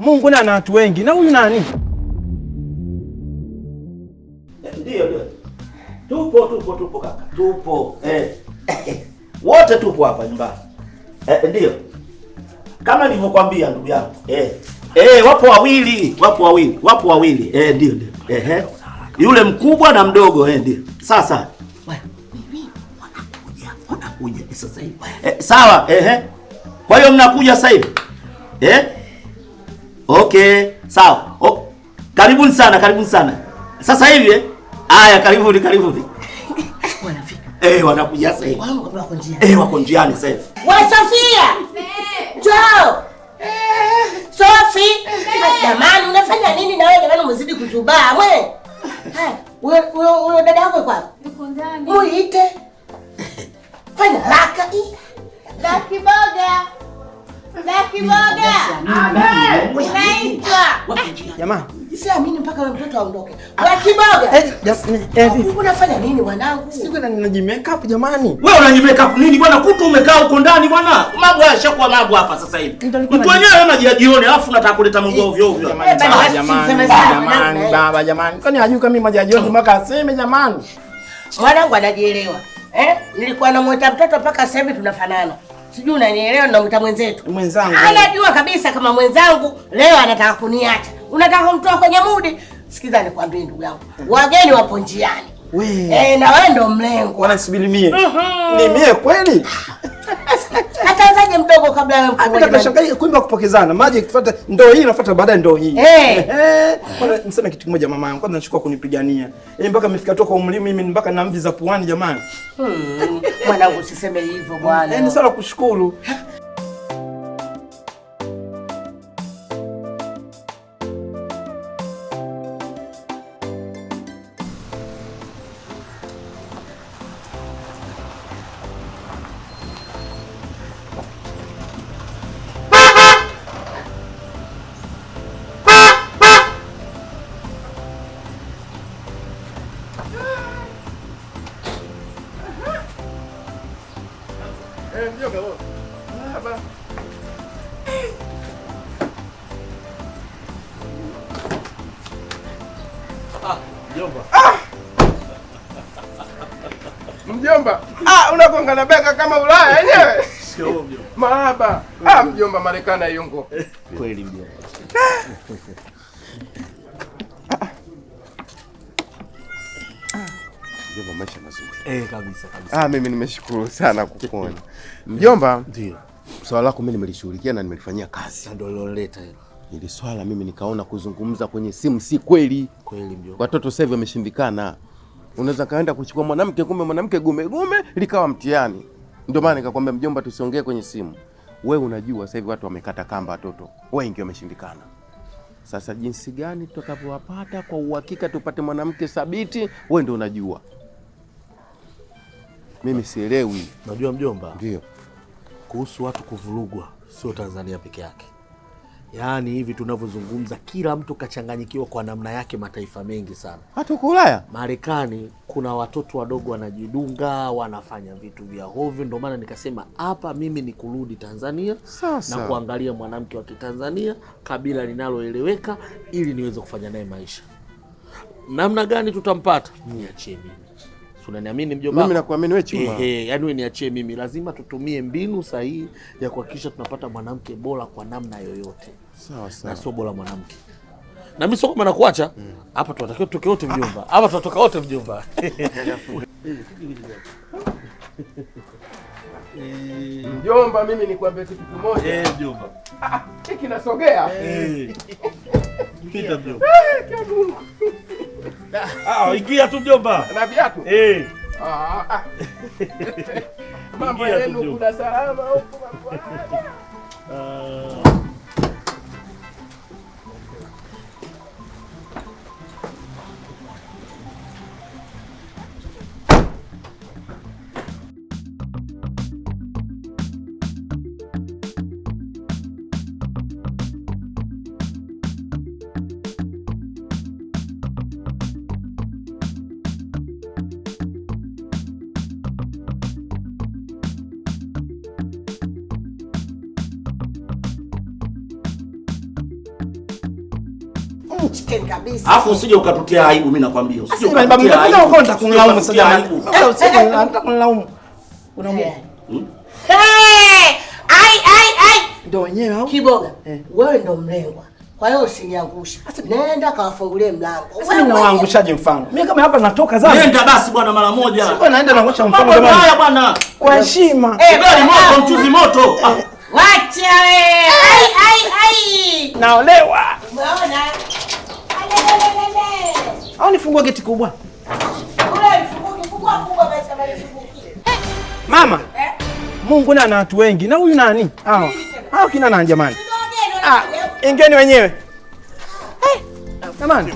Mungu na watu wengi. Na huyu nani? Ndio. Tupo kaka. Tupo. Wote tupo hapa nyumbani. Ndio. Kama nilivyokuambia ndugu yangu. Wapo wawili. Ndio. Yule mkubwa na mdogo, ndio. Sasa. Wanakuja sasa hivi. Sawa, Kwa hiyo mnakuja sasa hivi? Okay, sawa. Karibuni sana. Sasa hivi haya, karibuni. Wanafika. Wanakuja sasa hivi. Wako njiani. Wako njiani sasa hivi. Wewe Sofia. Njoo. Sofi. Jamani, unafanya nini na wewe jamani, umezidi kujubaa wewe? Wewe dada yako kwa? Yuko ndani. Muite. Fanya haraka hii. Lucky Burger. Unaitwa. Jamani. Siamini mpaka wewe mtoto aondoke. Lucky Burger. Unafanya nini mwanangu? Siko na ninaji-make up jamani. Wewe unaji-make up nini bwana? Kutu umekaa huko ndani bwana. Mambo haya yashakuwa mambo hapa sasa hivi. Mtu wenyewe anajijione alafu unataka kuleta mambo ovyo ovyo. Jamani. Kwani hajui kama mimi majajioni mpaka aseme jamani. Mwanangu anajielewa. Nilikuwa namuita mtoto mpaka sasa hivi tunafanana. Sijui unanielewa, namuita mwenzangu. Anajua kabisa kama mwenzangu leo anataka kuniacha. Unataka kumtoa kwenye mudi? Sikiza nikwambie ndugu yangu. Wageni wapo njiani. Na wewe ndo mlengo. Wanasubiri mie. Ni mie kweli? Ataanzaje mdogo kabla ya mkubwa? Hata kashangai kuimba kupokezana. Maji kufuata ndoo hii inafuata baadaye ndoo hii. Kwanza niseme kitu kimoja mama yangu. Kwanza nachukua kunipigania. Mpaka nimefika toka umri mimi mpaka na mvi za puani jamani. Mwanangu usiseme hivyo bwana. Ni sala kushukuru. Mjomba. Unakonga na beka kama Ulaya yenyewe. Sio mjomba. Mahaba. Mjomba Marekani yungo. Kweli mjomba. Mjomba maisha mazuri. Kabisa. Mimi nimeshukuru sana kukuona. Mjomba, ndio. Swala lako mimi nimelishughulikia na nimelifanyia kazi. Ndio loleta hilo. Ili swala mimi nikaona kuzungumza kwenye simu si kweli. Kweli mjomba. Watoto sasa hivi wameshindikana. Unaweza kaenda kuchukua mwanamke kumbe mwanamke gume likawa mtihani. Ndio maana nikakwambia mjomba tusiongee kwenye simu. Wewe unajua sasa hivi watu wamekata kamba watoto. Wengi wameshindikana. Sasa jinsi gani tutakavyowapata kwa uhakika tupate mwanamke thabiti, wewe ndio unajua. Mimi sielewi. Unajua mjomba? Ndio. Kuhusu watu kuvurugwa sio Tanzania peke yake. Yaani hivi tunavyozungumza kila mtu kachanganyikiwa kwa namna yake mataifa mengi sana. Hata huko Ulaya, Marekani kuna watoto wadogo wanajidunga, wanafanya vitu vya hovyo. Ndio maana nikasema hapa mimi ni kurudi Tanzania sasa, na kuangalia mwanamke wa Kitanzania, kabila linaloeleweka ili niweze kufanya naye maisha. Namna gani tutampata? Niachie mimi. Unaniamini mjomba? Mimi nakuamini wewe chuma. Yaani wewe niachie mimi. Lazima tutumie mbinu sahihi ya kuhakikisha tunapata mwanamke bora kwa namna yoyote. Sawa. Na sio bora mwanamke. Na mimi sio kama nakuacha. Hapa tunatakiwa tutoke wote mjomba. Hapa tunatoka wote mjomba. Mjomba, mimi nikwambie kitu kimoja. Mjomba. Hiki nasogea. Pita mjomba. Ingia tu mjomba. Na viatu? Mambo yenu kuna salama huko mambo. chicken kabisa. Alafu usije ukatutia aibu, mimi nakwambia. Usije ukatutia aibu. Mbona nitakunilaumu sasa jamani? Usije nitakunilaumu. Unaongea. Ai. Ndio wenyewe au? Kiboga. Wewe ndo mlengwa. Kwa hiyo usiniangushe. Nenda kawafungulie mlango. Sasa mimi nawaangushaje mfano? Mimi kama hapa natoka zangu. Nenda basi bwana mara moja. Siko naenda naangusha mfano jamani. Haya bwana. Kwa heshima. Gari moto, mchuzi moto. Wacha wewe. Ai. Naolewa. Umeona? Au nifungue geti kubwa? Mama. Mungu na watu wengi. Na huyu nani? Hao kina nani jamani? Ingeni wenyewe. Jamani.